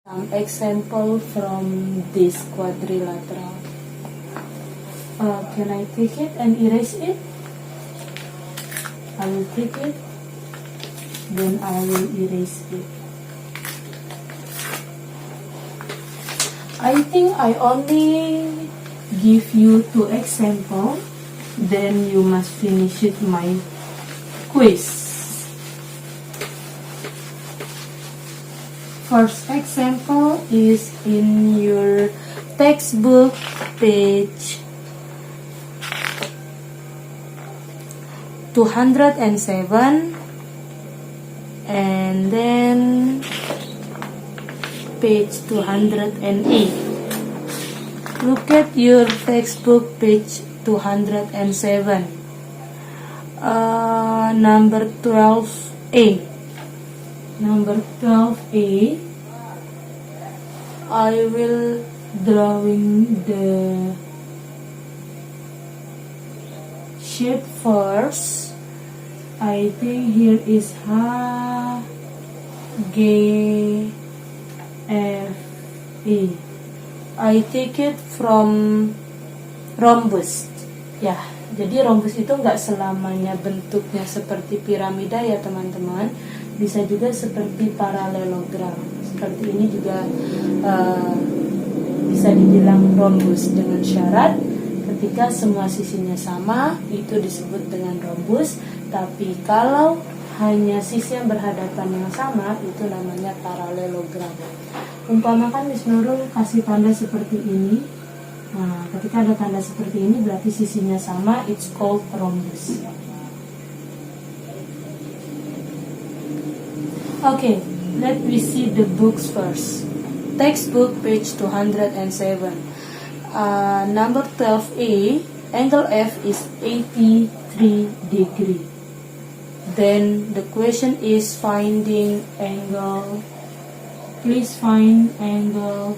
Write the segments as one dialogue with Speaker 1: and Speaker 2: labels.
Speaker 1: Some example from this quadrilateral. Can I take it and erase it? I will take it, then I will erase it. I think I only give you 2 examples, then you must finish it my quiz. First example is in your textbook, page 207, and then page 208. Look at your textbook, page 207, number 12A. Number 12A, I will drawing the shape first. I think here is H, G, F, E. I take it from rhombus. Ya, jadi rhombus itu nggak selamanya bentuknya seperti piramida ya teman-teman. Bisa juga seperti paralelogram. Seperti ini juga bisa dibilang rhombus, dengan syarat ketika semua sisinya sama itu disebut dengan rhombus. Tapi kalau hanya sisi yang berhadapan yang sama itu namanya paralelogram. Umpamakan Miss Nurul kasih tanda seperti ini. Nah, ketika ada tanda seperti ini berarti sisinya sama, it's called rhombus. Okay, let me see the books first. Textbook, page 207. Number 12A, angle F is 83 degree. Then the question is finding angle. Please find angle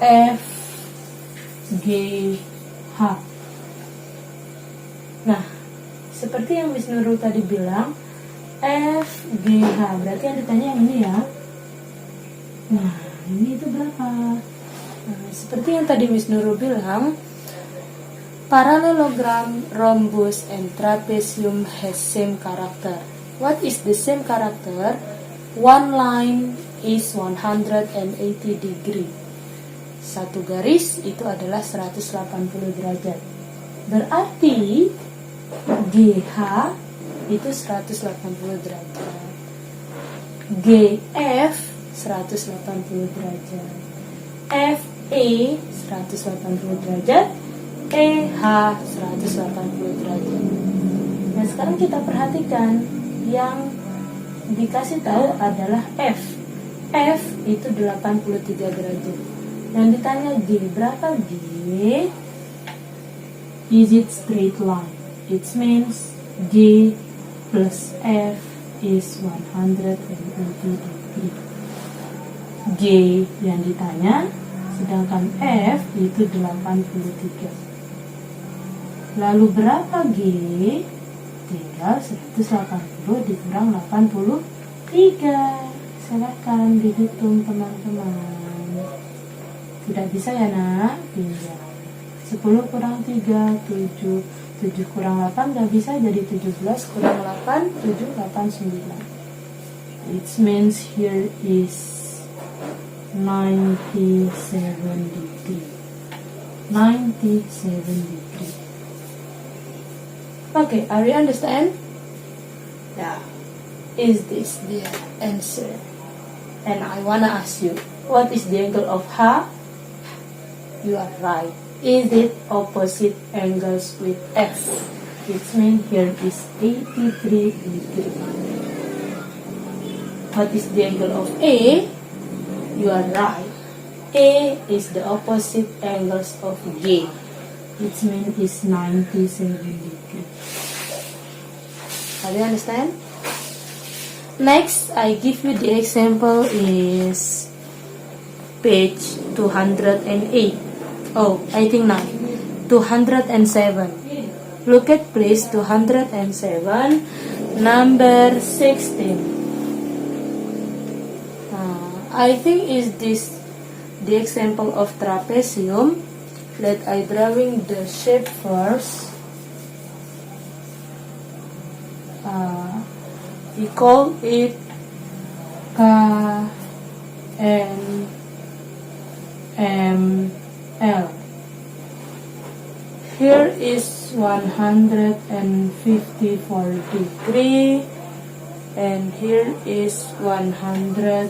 Speaker 1: F, G, H. Nah, seperti yang Miss Nurul tadi bilang, F, G, H. Berarti yang ditanya yang ini ya. Nah, ini itu berapa? Nah, seperti yang tadi Miss Nurul bilang, parallelogram, rhombus, and trapezium has same character. What is the same character? One line is 180 degree. Satu garis itu adalah 180 derajat. Berarti GH itu 180 derajat. GF 180 derajat. FE 180 derajat. EH 180 derajat. Nah, sekarang kita perhatikan yang dikasih tahu adalah F. F itu 83 derajat. Yang ditanya G, berapa G? Is it straight line? It means G plus F is 180 degree. G yang ditanya, sedangkan F itu 83. Lalu berapa G? Tinggal 180 dikurang 83. Silakan dihitung teman-teman. Tidak bisa ya nak? Tidak. 10 kurang 3, 7. 7 kurang 8 gak bisa, jadi 17 kurang 8, 7, 8, 9. It means here is 97 degree. 97 degree. Okay, are you understand? Yeah. Is this the answer? And I wanna ask you, what is the angle of H? You are right. Is it opposite angles with F? It means here is 83 degree. What is the angle of A? You are right. A is the opposite angles of G. It means it's 97 degree. Have you understand? Next, I give you the example is page 208. Oh, I think not. 207. Look at please 207, number 16. I think is this the example of trapezium. Let I drawing the shape first. We call it KNML. Here is 154 degree, and here is 118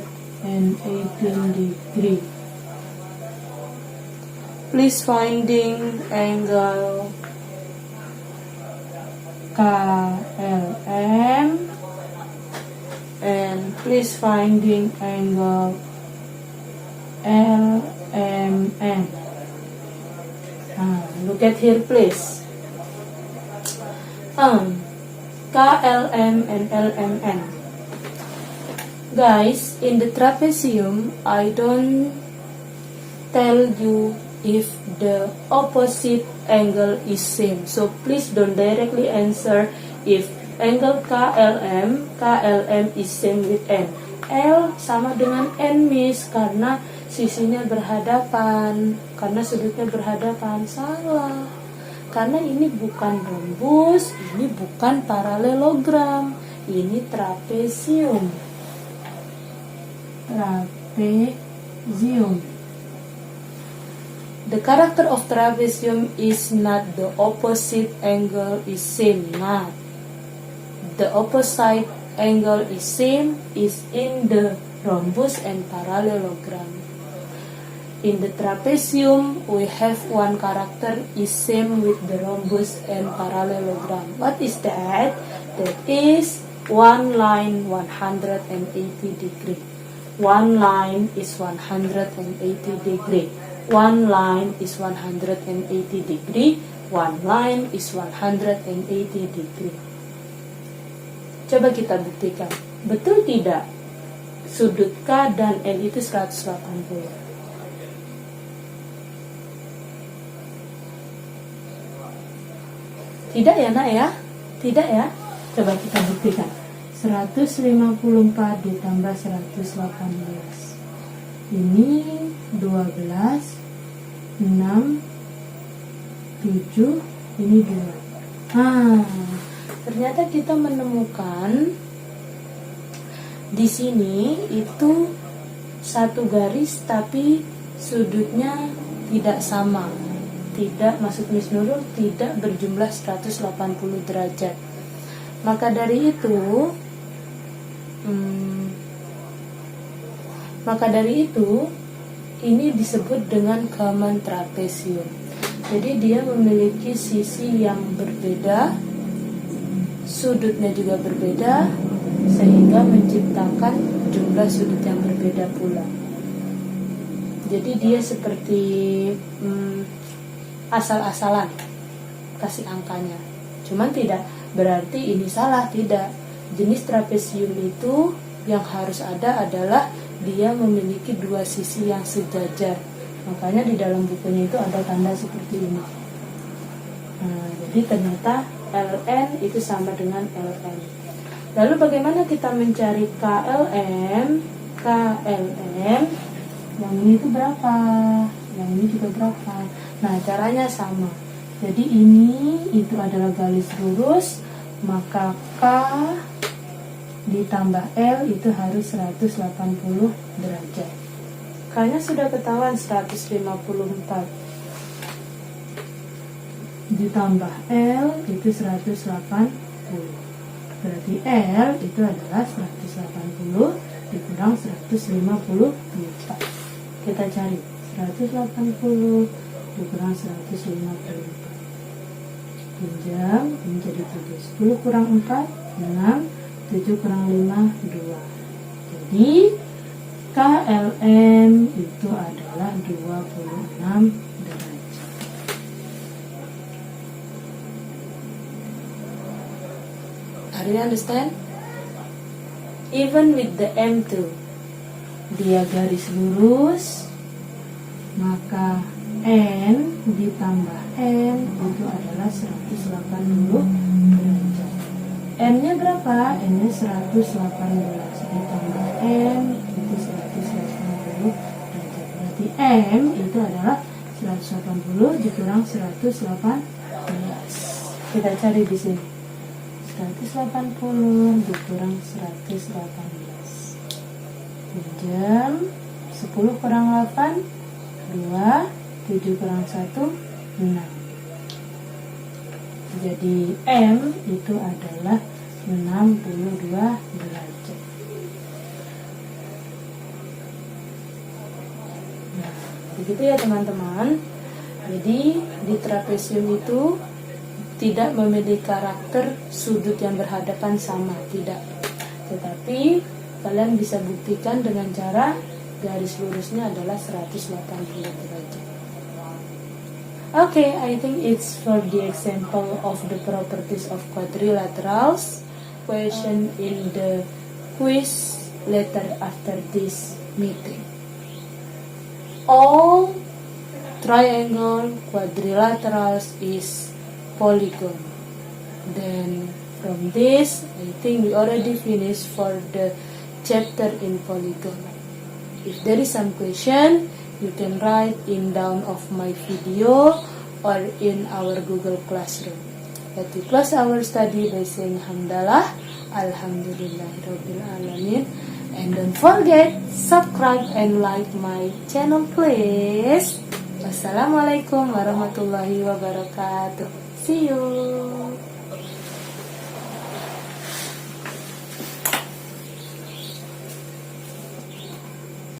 Speaker 1: degree. Please finding angle KLM, and please finding angle LMN. Look at here, please. KLM and LMN. Guys, in the trapezium, I don't tell you if the opposite angle is same. So please don't directly answer if angle KLM is same with N. L sama dengan N, Miss, karena sisinya berhadapan, karena sudutnya berhadapan. Salah, karena ini bukan rhombus, ini bukan paralelogram, ini trapezium. The character of trapezium is not the opposite angle is same, not. The opposite angle is same is in the rhombus and parallelogram. In the trapezium, we have one character is same with the rhombus and parallelogram. What is that? That is one line 180 degree. One line is 180 degree. One line is 180 degree. One line is 180 degree. Coba kita buktikan. Betul tidak? Sudut K dan N itu 180. Tidak ya, Nak ya? Tidak ya? Coba kita buktikan. 154 ditambah 118. Ini 12, 6, 7, ini 2. Ternyata kita menemukan di sini itu satu garis tapi sudutnya tidak sama. Tidak, maksud Miss Nurul, tidak berjumlah 180 derajat. Maka dari itu ini disebut dengan common trapezium. Jadi dia memiliki sisi yang berbeda, sudutnya juga berbeda, sehingga menciptakan jumlah sudut yang berbeda pula. Jadi dia seperti asal-asalan kasih angkanya. Cuman tidak berarti ini salah, tidak. Jenis trapezium itu yang harus ada adalah dia memiliki dua sisi yang sejajar. Makanya di dalam bukunya itu ada tanda seperti ini. Jadi ternyata LN itu sama dengan LN. Lalu bagaimana kita mencari KLM? KLM yang ini itu berapa? Yang ini juga berapa? Nah, caranya sama. Jadi ini itu adalah garis lurus, maka K ditambah L itu harus 180 derajat. K-nya sudah ketahuan 154. Ditambah L itu 180. Berarti L itu adalah 180 dikurang 154. Kita cari 180 dikurang 154. Pinjam, ini jadi 7. 10 kurang 4, 6. 7 kurang 5, 2. Jadi KLM itu adalah 26 derajat. Are you understand? Even with the M2, dia garis lurus, maka N ditambah M itu adalah 180 derajat. N-nya berapa? N-nya 118 ditambah M itu 180. Berarti M itu adalah 180 dikurang 118. Kita cari di sini. 180 dikurang 118. Pinjam 10 kurang 8 2, 7 kurang 1 6. Jadi M itu adalah 62 derajat. Nah, begitu ya teman-teman. Jadi di trapesium itu tidak memiliki karakter sudut yang berhadapan sama, tidak. Tetapi kalian bisa buktikan dengan cara garis lurusnya adalah 180 derajat. Okay, I think it's for the example of the properties of quadrilaterals question in the quiz later after this meeting. All triangle quadrilaterals is polygon. Then from this, I think we already finished for the chapter in polygon. If there is some question, you can write in down of my video or in our Google Classroom. Let me close our study by saying Hamdalah, Alhamdulillahirabbil alamin, and don't forget subscribe and like my channel please. Wassalamualaikum warahmatullahi wabarakatuh. See you.